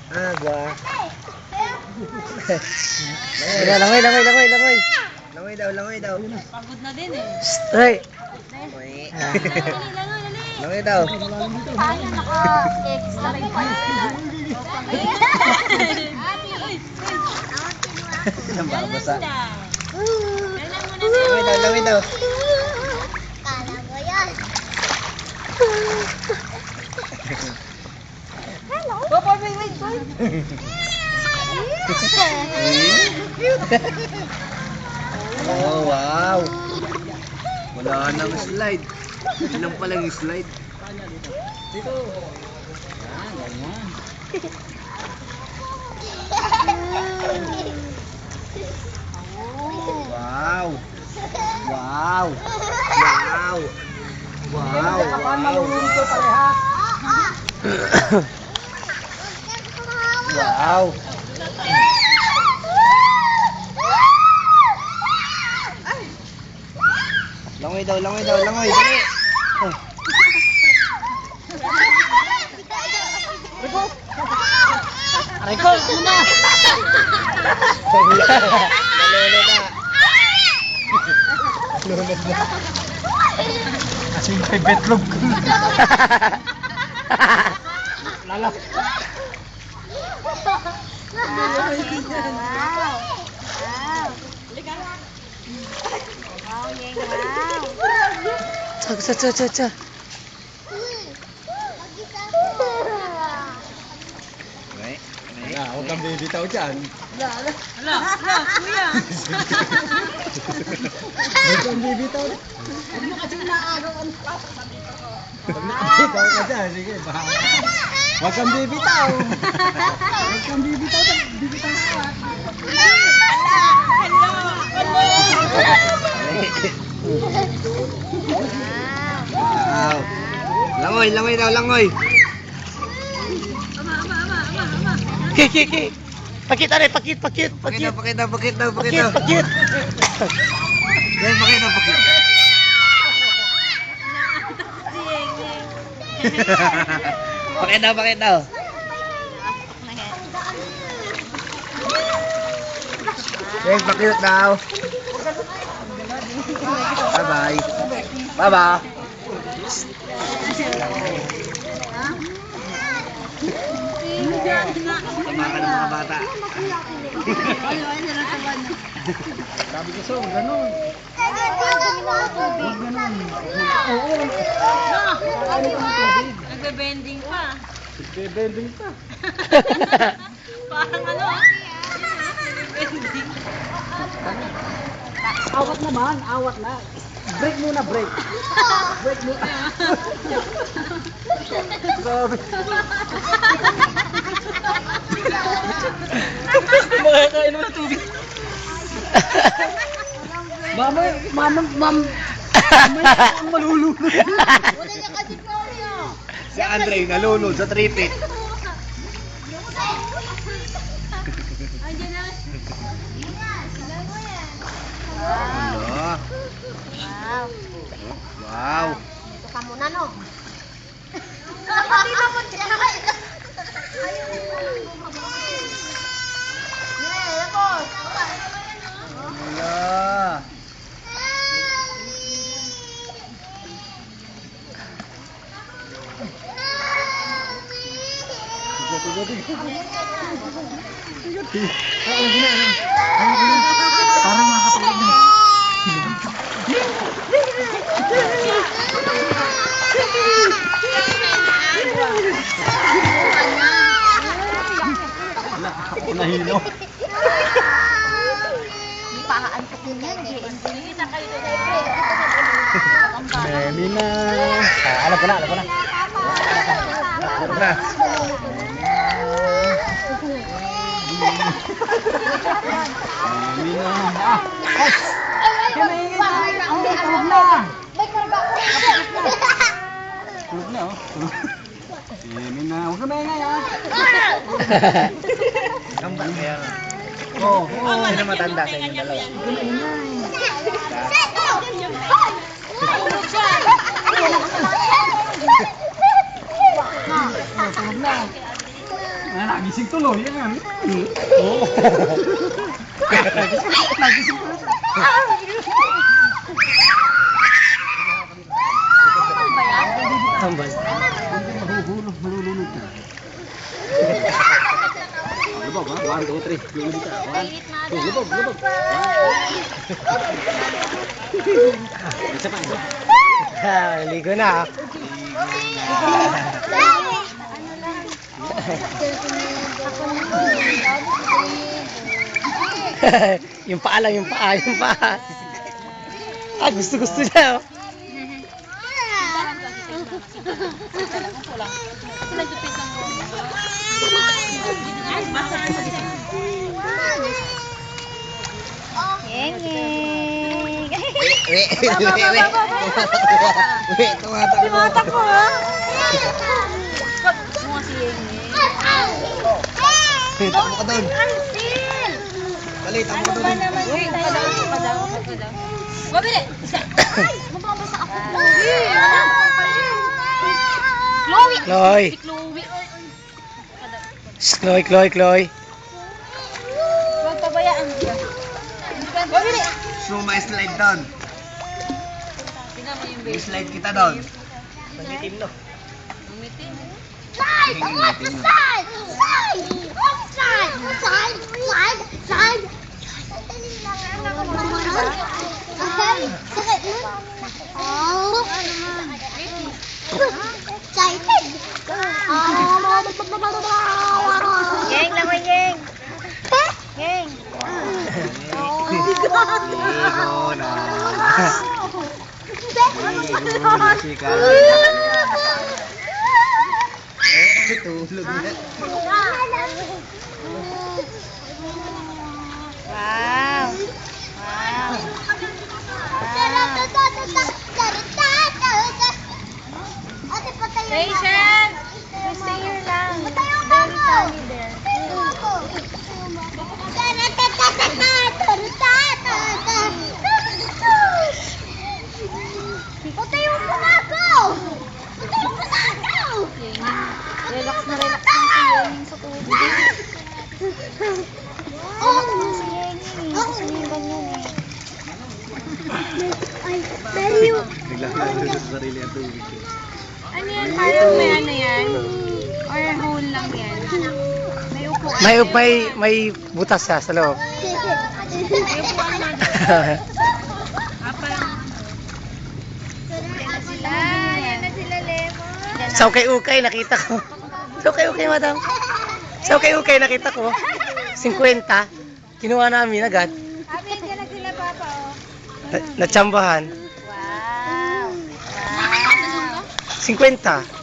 Agua. Langoy, langoy, langoy, langoy. Langoy daw, langoy daw. Pagod na din eh. Hoy. Langoy. Langoy. Langoy daw. Ay, naka-X na rin pa. Nambabasa. Langoy Langoy daw, langoy daw. Kala mo yan. Hello? Wait. Oh, wow. Wala nang slide. Ilang pa lang yung slide. Dito. Yan, ganyan. Wow. Wow. Wow. Wow. Wow. Wow. Langoy daw, langoy daw, langoy. Dali. Oh. Rico, muna. Nalunod na. Nalunod na. Kasing kay betlog. Lala. Cha. Wala, huwag kang bibitaw dyan. Hala, kuya. Huwag kang bibitaw. Huwag mo kasi naagaw ang pasa sa dito ko. Pag nakabitaw ka dyan, sige, bahala. Huwag kang bibitaw. Huwag kang bibitaw. Bibitaw ka. Wow. Langoy, langoy daw, langoy. Ki. Pakit are, pakit. Pakit daw. Pakit. Yan, pakit daw, pakit. Pakit daw. Yes, pakit daw. Bye-bye. Bye-bye. Tama ka ng mga bata. Sabi ko so, ganun. Nagbe-bending pa. Bebending pa. Parang ano ah. Nagbe-bending. Awat naman, awat na. Break muna, break. Break muna. Grabe. Makakain mo ng tubig. Mama, ang malulunod. Wala niya kasi Floreo. Si Andre nalunod sa tripit. Andiyan na. Ano? Wow. Wow. Ito ka muna no. Hindi naman siya. Wala. Parang nakapagod na. Wala, ako nahilo. Hindi pa aantukin yan. Hindi na kayo na Demi na. Alam ko na. Alam ko na. Demi na. Tulog na, oh. Demi na. Huwag ka maingay, ah. Kambal kaya nga. Oo. Sino matanda sa inyo dalawa? Nagising tuloy yan. Oo. Nagising tuloy. Tambal. Malulunod ka. Lubog ha? 1, 2, 3. Lulunod ka. 1, 2, lubog. Isa pa. Ligo na. Yung paa lang, yung paa. Ah, gusto niya. Oh. Mata ko ha. Tama ka doon. Ansil! Bali, tama Ano ka ba doon. naman yung tayo? Mabili! Isa! Ay! Mababasa ako. Chloe! Chloe. Si Chloe. Chloe. Huwag pabayaan. Mabili! So, may slide down. Tingnan mo yung May baby. slide kita down. Nangitim no. Umitin. Slide! I want to slide! Slide! Oh, slide! Slide! Slide! Slide! Okay, sakit mo. Oh. Excited. Yeng naman, Yeng. Yeng. Ligo na. Ligo na si Kala. Tulog na. Wow. Ate, patayin mo. Patient! Stay here lang. Patayin mo Very ako. sunny there. Patayin mo ako. Patayin mo na ako. Patayin mo na ako. Relax na relax lang si Yeng sa tubig. Oh. Si Yeng eh. Gusto niya yung ganyan eh. Ay, dali yung... Naglalaro sa sarili ang tubig. Ano yan? Parang may ano yan? Or hole lang yan? May upuan. May butas siya sa loob. May upuan na dyan. Ah, parang... Yan na sila. Yan na sila, Lemon. Sa ukay-ukay nakita ko. Sa ukay-ukay, madam. Sa ukay-ukay nakita ko. 50. Kinuha namin agad. Abi, yan na sila, Papa, oh. Natsambahan. Wow. 50.